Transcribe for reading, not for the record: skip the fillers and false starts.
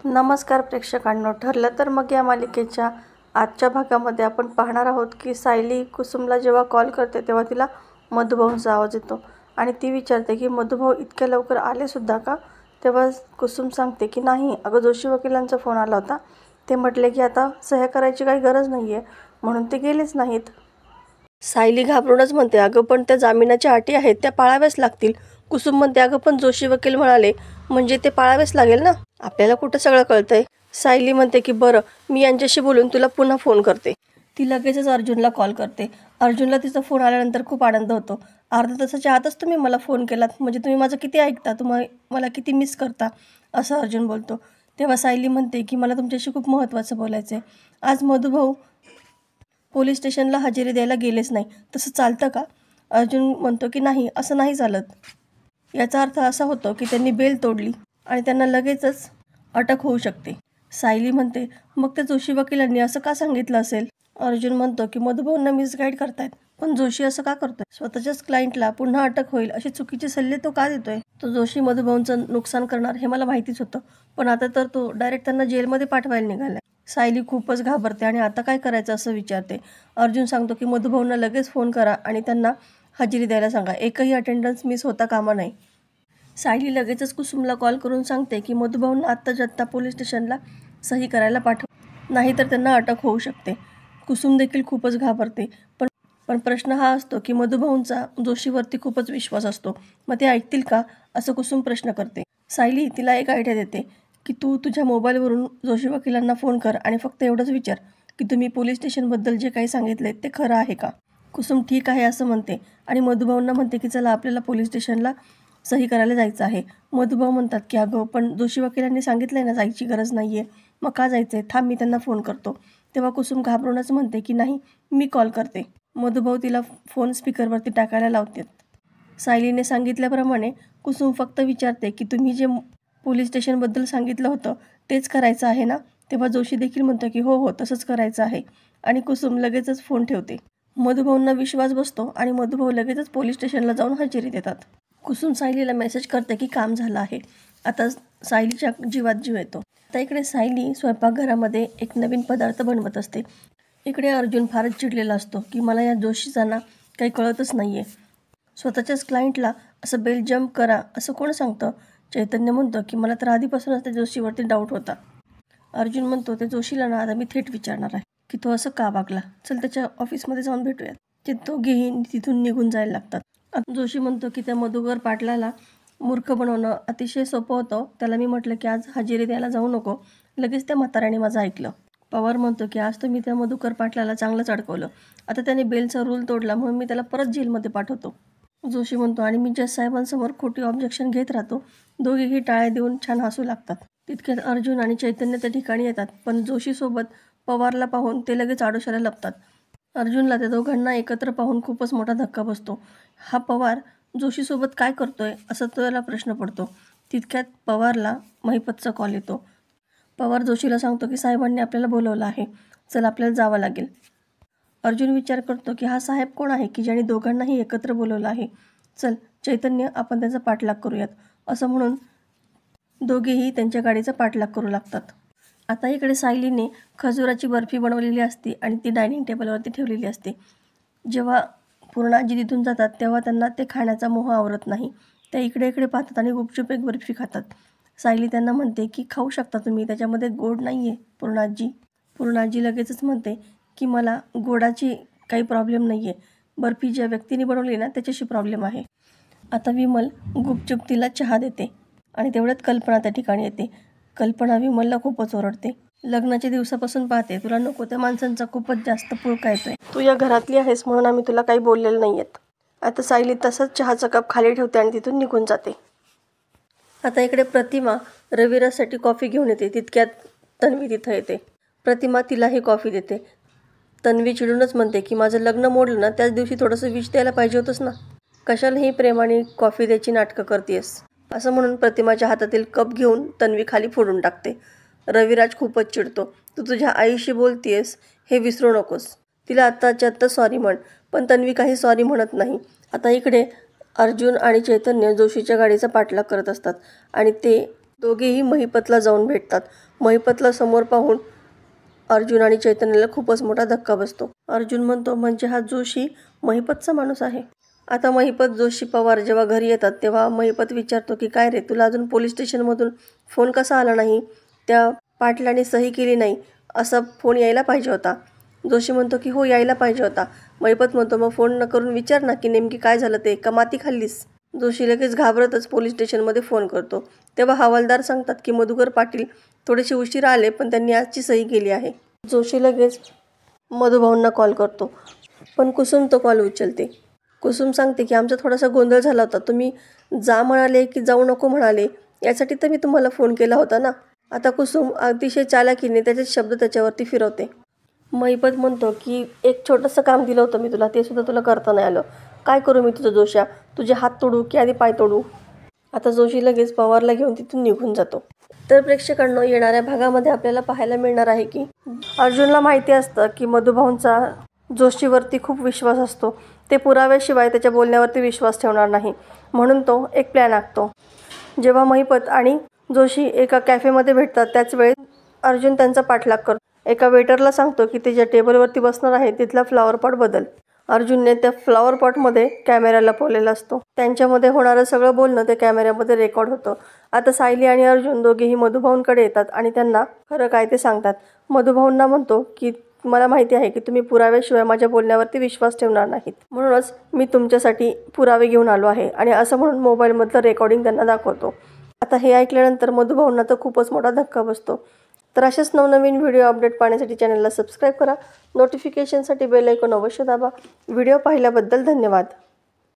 नमस्कार प्रेक्षकांनो, ठरलं तर मग या मालिकेच्या आजच्या भागामध्ये आपण पाहणार आहोत की सायली कुसुमला जेव्हा कॉल करते तेव्हा तिला मधुभाऊंचा आवाज येतो आणि ती विचारते की मधुभाऊ इतक्या लवकर आलेसुद्धा का? तेव्हा कुसुम सांगते की नाही, अगं जोशी वकिलांचा फोन आला होता. ते म्हटले की आता सह्या करायची काही गरज नाही आहे, म्हणून ते गेलेच नाहीत. सायली घाबरूनच म्हणते, अगं पण त्या जामिनाच्या अटी आहेत त्या पाळाव्याच लागतील. कुसुम म्हणते, अगं पण जोशी वकील म्हणाले म्हणजे ते पाळावेच लागेल ना, आपल्याला कुठं सगळं कळतंय. सायली म्हणते की बरं, मी यांच्याशी बोलून तुला पुन्हा फोन करते. ती लगेचच अर्जुनला कॉल करते. अर्जुनला तिचा फोन आल्यानंतर खूप आनंद होतो. अर्ध्या तासाच्या आतच तुम्ही मला फोन केलात, म्हणजे तुम्ही माझं किती ऐकता, तुम्ही मला किती मिस करता, असं अर्जुन बोलतो. तेव्हा सायली म्हणते की मला तुमच्याशी खूप महत्त्वाचं बोलायचं आहे. आज मधुभाऊ पोलीस स्टेशनला हजेरी द्यायला गेलेच नाही, तसं चालतं का? अर्जुन म्हणतो की नाही, असं नाही चालत. याचा अर्थ असा होतो की त्यांनी बेल तोडली आणि त्यांना लगेचच अटक होऊ शकते. सायली म्हणते, मग त्या जोशी वकिलांनी असं का सांगितलं असेल? अर्जुन म्हणतो की मधुभाऊंना मिसगाईड करतायत, पण जोशी असं का करतोय? स्वतःच्याच क्लायंटला पुन्हा अटक होईल असे चुकीचे सल्ले तो का देतोय? तो जोशी मधुभाऊंचं नुकसान करणार हे मला माहितीच होतं, पण आता तर तो डायरेक्ट त्यांना जेलमध्ये पाठवायला निघालाय. सायली खूपच घाबरते आणि आता काय करायचं असं विचारते. अर्जुन सांगतो की मधुभाऊंना लगेच फोन करा आणि त्यांना हजेरी द्यायला सांगा, एकही अटेंडन्स मिस होता कामा नये. सायली लगेचच कुसुमला कॉल करून सांगते की मधुभाऊंना आत्ताच्या आत्ता पोलीस स्टेशनला सही करायला पाठव, नाहीतर त्यांना अटक होऊ शकते. कुसुम देखील खूपच घाबरते, पण प्रश्न हा असतो की मधुभाऊंचा जोशीवरती खूपच विश्वास असतो, मग ते ऐकतील का, असं कुसुम प्रश्न करते. सायली तिला एक आयडिया देते की तू तुझ्या मोबाईलवरून जोशी वकिलांना फोन कर आणि फक्त एवढंच विचार की तुम्ही पोलीस स्टेशनबद्दल जे काही सांगितले ते खरं आहे का? कुसुम ठीक आहे असं म्हणते आणि मधुभाऊंना म्हणते की चला आपल्याला पोलीस स्टेशनला सही करायला जायचं आहे. मधुभाऊ म्हणतात की अगं पण जोशी वकिलांनी सांगितलंय ना जायची गरज नाही आहे, मग का जायचं आहे, थांब मी त्यांना फोन करतो. तेव्हा कुसुम घाबरूनच म्हणते की नाही, मी कॉल करते. मधुभाऊ तिला फोन स्पीकरवरती टाकायला लावतात. सायलीने सांगितल्याप्रमाणे कुसुम फक्त विचारते की तुम्ही जे पोलीस स्टेशनबद्दल सांगितलं होतं तेच करायचं आहे ना? तेव्हा जोशी देखील म्हणतो की हो तसंच करायचं आहे आणि कुसुम लगेचच फोन ठेवते. मधुभाऊंना विश्वास बसतो आणि मधुभाऊ लगेचच पोलीस स्टेशनला जाऊन हजेरी देतात. कुसुम सायलीला मेसेज करते की काम झालं आहे. आता सायलीच्या जीवात जीव येतो. आता इकडे सायली स्वयंपाकघरामध्ये एक नवीन पदार्थ बनवत असते. इकडे अर्जुन फारच चिडलेला असतो की मला या जोशीचांना काही कळतच नाही आहे. स्वतःच्याच क्लायंटला असं बेल जम्प करा असं कोण सांगतं? चैतन्य म्हणतो की मला तर आधीपासूनच त्या जोशीवरती डाऊट होता. अर्जुन म्हणतो ते जोशीला ना आता मी थेट विचारणार आहे की तो असं का वागला, चल त्याच्या ऑफिसमध्ये जाऊन भेटूयात. ते दोघेही तिथून निघून जायला लागतात. जोशी म्हणतो की त्या मधुकर पाटलाला मूर्ख बनवणं अतिशय सोपं होतं, त्याला मी म्हटलं की आज हजेरी द्यायला जाऊ नको, लगेच त्या म्हाताऱ्याने माझं ऐकलं. पवार म्हणतो की आज तुम्ही त्या मधुकर पाटलाला चांगलंच अडकवलं, आता त्याने बेलचा रूल तोडला म्हणून मी त्याला परत जेलमध्ये पाठवतो. जोशी म्हणतो आणि मी जज साहेबांसमोर खोटी ऑब्जेक्शन घेत राहतो. दोघेही टाळ्या देऊन छान हसू लागतात. तितक्यात अर्जुन आणि चैतन्य त्या ठिकाणी येतात, पण जोशीसोबत पवारला पाहून ते लगेच आडोशाला लपतात. अर्जुनला त्या दोघांना एकत्र पाहून खूपच मोठा धक्का बसतो. हा पवार जोशीसोबत काय करतोय असं त्याला प्रश्न पडतो. तितक्यात पवारला महिपतचा कॉल येतो. पवार जोशीला सांगतो की साहेबांनी आपल्याला बोलवलं आहे, चल आपल्याला जावं लागेल. अर्जुन विचार करतो की हा साहेब कोण आहे की ज्याने दोघांनाही एकत्र बोलवलं आहे. चल चैतन्य, आपण त्याचा पाठलाग करूयात, असं म्हणून दोघेही त्यांच्या गाडीचा पाठलाग करू लागतात. आता इकडे सायलीने खजुराची बर्फी बनवलेली असते आणि ती डायनिंग टेबलवरती ठेवलेली असते. जेव्हा पूर्णाजी तिथून जातात तेव्हा त्यांना ते खाण्याचा मोह आवरत नाही. त्या इकडे इकडे पाहतात आणि गुपचूप एक बर्फी खातात. सायली त्यांना म्हणते की खाऊ शकता तुम्ही, त्याच्यामध्ये गोड नाही आहे पूर्णाजी. पूर्णाजी लगेचच म्हणते की मला गोडाची काही प्रॉब्लेम नाही आहे, बर्फी ज्या व्यक्तीने बनवली ना त्याच्याशी प्रॉब्लेम आहे. आता विमल गुपचूप तिला चहा देते आणि तेवढ्यात कल्पना त्या ठिकाणी येते. कल्पना विमलला खूपच ओरडते. लग्नाच्या दिवसापासून पाहते तुला नको त्या माणसांचा खूपच जास्त पुळका येतोय, तू या घरातली आहेस म्हणून आम्ही तुला काही बोललेलं नाही आहेत. आता सायली तसंच चहाचा कप खाली ठेवते आणि तिथून निघून जाते. आता इकडे प्रतिमा रविराजसाठी कॉफी घेऊन येते. तितक्यात तन्वी तिथं येते. प्रतिमा तिलाही कॉफी देते. तन्वी चिडूनच म्हणते की माझं लग्न मोडलं ना त्याच दिवशी थोडंसं विष द्यायला पाहिजे होतंस ना, कशालाही प्रेमाने कॉफी द्यायची नाटकं करतेस, असं म्हणून प्रतिमाच्या हातातील कप घेऊन तन्वी खाली फोडून टाकते. रविराज खूपच चिडतो. तू तुझ्या आईशी बोलतेस हे विसरू नकोस, तिला आत्ताच्या आत्ता सॉरी म्हण. पण तन्वी काही सॉरी म्हणत नाही. आता इकडे अर्जुन आणि चैतन्य जोशीच्या गाडीचा पाठलाग करत असतात आणि ते दोघेही महिपतला जाऊन भेटतात. महिपतला समोर पाहून अर्जुन आणि चैतन्याला खूपच मोठा धक्का बसतो. अर्जुन म्हणतो, म्हणजे हा जोशी महिपतचा माणूस आहे. आता महिपत जोशी पवार जेव्हा घरी येतात तेव्हा महिपत विचारतो की काय रे, तुला अजून पोलीस स्टेशनमधून फोन कसा आला नाही? त्या पाटलाने सही केली नाही असा फोन यायला पाहिजे होता. जोशी म्हणतो की हो, यायला पाहिजे होता. महिपत म्हणतो, मग फोन न करून विचार ना की नेमकी काय झालं ते, का माती खाल्लीस? जोशी लगेच घाबरतच पोलीस स्टेशनमध्ये फोन करतो. तेव्हा हवालदार सांगतात की मधुकर पाटील थोडेसे उशिरा आले, पण त्यांनी आजची सही केली आहे. जोशी लगेच मधुभाऊंना कॉल करतो, पण कुसुम तो कॉल उचलते. कुसुम सांगते की आमचा थोडासा गोंधळ झाला होता, तुम्ही जा म्हणाले की जाऊ नको म्हणाले, यासाठी तर मी तुम्हाला फोन केला होता ना. आता कुसुम अतिशय चालाकीने त्याचे शब्द त्याच्यावरती फिरवते. महिपत म्हणतो की एक छोटंसं काम दिलं होतं मी तुला, ते सुद्धा तुला करता नाही आलं. काय करू मी तुझं जोशा? तुझे हात तोडू की आधी पाय तोडू? आता जोशी लगेच पवारला घेऊन तिथून निघून जातो. तर प्रेक्षकांनो, येणाऱ्या भागामध्ये आपल्याला पाहायला मिळणार आहे की अर्जुनला माहिती असतं की मधुभाऊंचा जोशीवरती खूप विश्वास असतो. ते पुराव्याशिवाय त्याच्या बोलण्यावरती विश्वास ठेवणार नाही, म्हणून तो एक प्लॅन आखतो. जेव्हा महिपत आणि जोशी एका कॅफेमध्ये भेटतात त्याच वेळेस अर्जुन त्यांचा पाठलाग करतो. एका वेटरला सांगतो की ते ज्या टेबलवरती बसणार आहे तिथला फ्लॉवर पॉट बदल. अर्जुनने त्या फ्लॉवर पॉटमध्ये कॅमेरा लपवलेला असतो. त्यांच्यामध्ये होणारं सगळं बोलणं त्या कॅमेऱ्यामध्ये रेकॉर्ड होतं. आता सायली आणि अर्जुन दोघेही मधुभाऊंकडे येतात आणि त्यांना खरं काय ते सांगतात. मधुभाऊंना म्हणतो की मला माहिती आहे की तुम्ही पुराव्याशिवाय माझ्या बोलण्यावरती विश्वास ठेवणार नाहीत, म्हणूनच मी तुमच्यासाठी पुरावे घेऊन आलो आहे, आणि असं म्हणून मोबाईलमधलं रेकॉर्डिंग त्यांना दाखवतो. आता हे ऐकल्यानंतर मधुभाऊंना तर खूपच मोठा धक्का बसतो. तर असेच नवनवीन व्हिडिओ अपडेट पाहण्यासाठी चॅनलला सबस्क्राईब करा. नोटिफिकेशनसाठी बेल आयकॉन अवश्य दाबा. व्हिडिओ पाहिल्याबद्दल धन्यवाद.